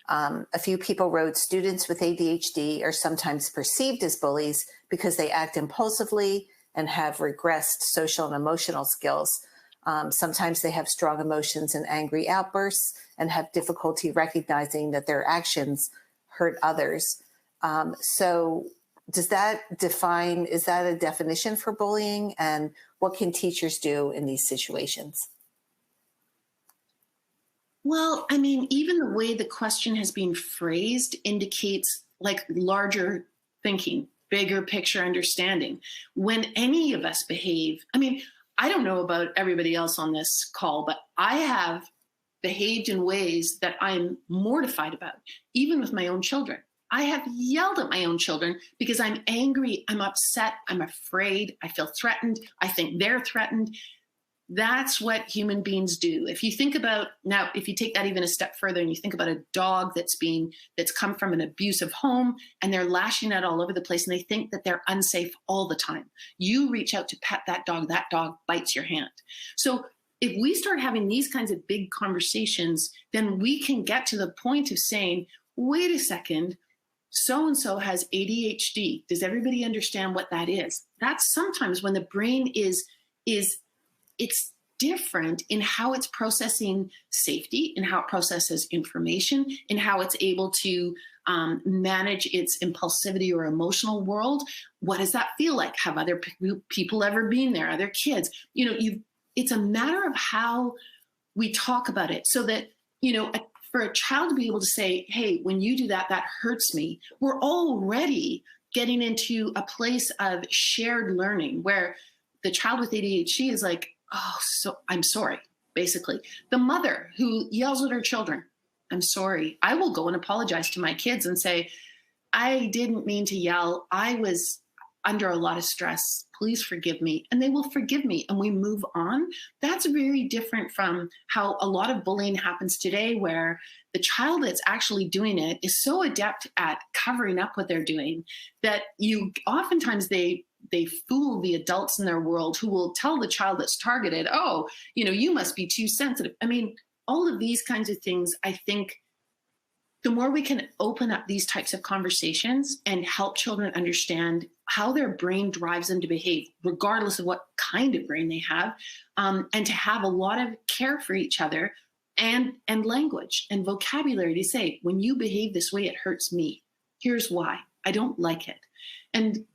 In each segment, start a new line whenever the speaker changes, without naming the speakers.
A few people wrote students with ADHD are sometimes perceived as bullies because they act impulsively and have regressed social and emotional skills. Sometimes they have strong emotions and angry outbursts and have difficulty recognizing that their actions hurt others. So is that a definition for bullying? And what can teachers do in these situations?
Well, I mean, even the way the question has been phrased indicates like larger thinking, bigger picture understanding. When any of us behave, I mean, I don't know about everybody else on this call, but I have behaved in ways that I'm mortified about, even with my own children. I have yelled at my own children because I'm angry, I'm upset, I'm afraid, I feel threatened, I think they're threatened. That's what human beings do. If you think about now, if you take that even a step further and you think about a dog that's come from an abusive home and they're lashing out all over the place and they think that they're unsafe all the time. You reach out to pet that dog bites your hand. So if we start having these kinds of big conversations, then we can get to the point of saying, wait a second, so-and-so has ADHD. Does everybody understand what that is? That's sometimes when the brain is it's different in how it's processing safety, in how it processes information, in how it's able to manage its impulsivity or emotional world. What does that feel like? Have other people ever been there? Other kids? It's a matter of how we talk about it so that, for a child to be able to say, hey, when you do that, that hurts me. We're already getting into a place of shared learning where the child with ADHD is like, oh, so I'm sorry, basically. The mother who yells at her children, I'm sorry. I will go and apologize to my kids and say, I didn't mean to yell. I was under a lot of stress. Please forgive me. And they will forgive me and we move on. That's very different from how a lot of bullying happens today, where the child that's actually doing it is so adept at covering up what they're doing that oftentimes they fool the adults in their world who will tell the child that's targeted, oh, you must be too sensitive. I mean, all of these kinds of things, I think the more we can open up these types of conversations and help children understand how their brain drives them to behave, regardless of what kind of brain they have, and to have a lot of care for each other and language and vocabulary to say, when you behave this way, it hurts me. Here's why. I don't like it. And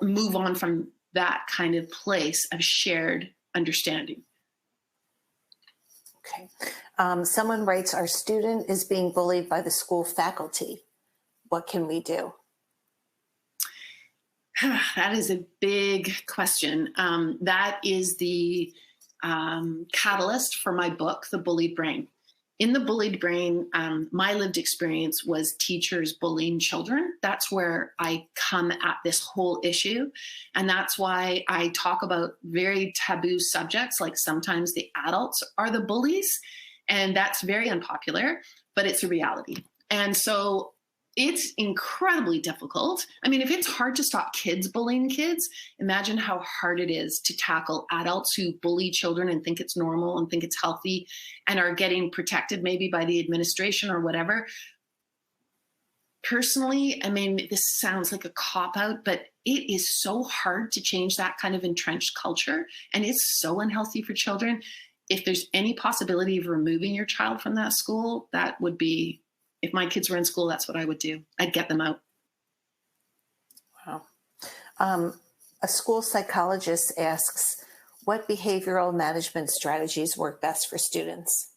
move on from that kind of place of shared understanding.
Okay. Someone writes, our student is being bullied by the school faculty. What can we do?
That is a big question. That is the catalyst for my book, The Bullied Brain. In The Bullied Brain, my lived experience was teachers bullying children. That's where I come at this whole issue. And that's why I talk about very taboo subjects, like sometimes the adults are the bullies. And that's very unpopular, but it's a reality. And so it's incredibly difficult. I mean, if it's hard to stop kids bullying kids, imagine how hard it is to tackle adults who bully children and think it's normal and think it's healthy and are getting protected maybe by the administration or whatever. Personally, I mean, this sounds like a cop-out, but it is so hard to change that kind of entrenched culture, and it's so unhealthy for children. If there's any possibility of removing your child from that school, that would be, if my kids were in school, that's what I would do. I'd get them out.
Wow. A school psychologist asks, what behavioral management strategies work best for students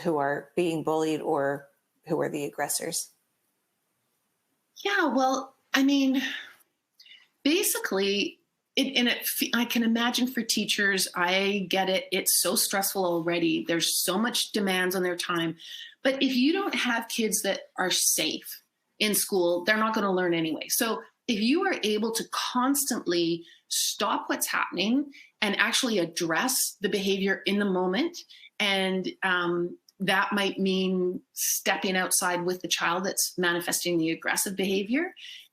who are being bullied or who are the aggressors?
Yeah, well, I mean, basically, I can imagine for teachers, I get it. It's so stressful already. There's so much demands on their time. But if you don't have kids that are safe in school, they're not going to learn anyway. So if you are able to constantly stop what's happening and actually address the behavior in the moment, and that might mean stepping outside with the child that's manifesting the aggressive behavior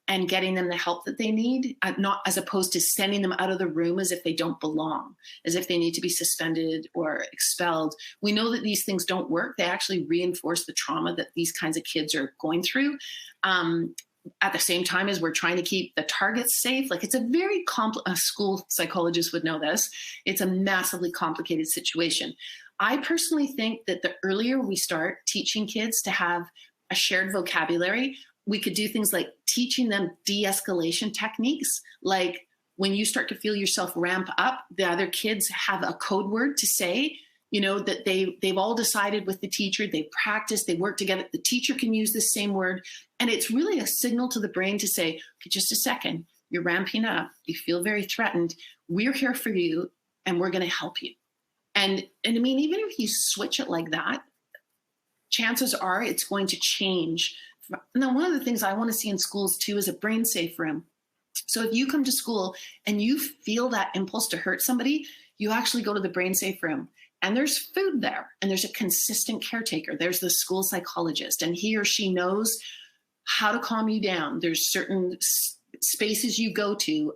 and getting them the help that they need, not as opposed to sending them out of the room as if they don't belong, as if they need to be suspended or expelled. We know that these things don't work. They actually reinforce the trauma that these kinds of kids are going through. At the same time as we're trying to keep the targets safe. Like, it's a very a school psychologist would know this. It's a massively complicated situation. I personally think that the earlier we start teaching kids to have a shared vocabulary, we could do things like teaching them de-escalation techniques. Like, when you start to feel yourself ramp up, the other kids have a code word to say, you know, that they've all decided with the teacher, they practice, they work together. The teacher can use the same word. And it's really a signal to the brain to say, okay, just a second, you're ramping up. You feel very threatened. We're here for you and we're going to help you. And I mean, even if you switch it like that, chances are it's going to change. And then one of the things I want to see in schools too is a brain safe room. So if you come to school and you feel that impulse to hurt somebody, you actually go to the brain safe room. And there's food there, and there's a consistent caretaker. There's the school psychologist, and he or she knows how to calm you down. There's certain spaces you go to,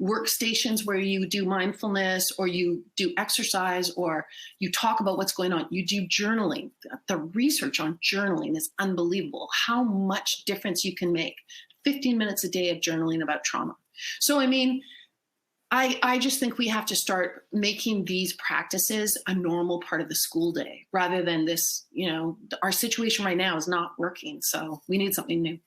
workstations where you do mindfulness or you do exercise or you talk about what's going on. You do journaling. The research on journaling is unbelievable, how much difference you can make. 15 minutes a day of journaling about trauma. So, I mean, I just think we have to start making these practices a normal part of the school day rather than this, you know, our situation right now is not working. So we need something new.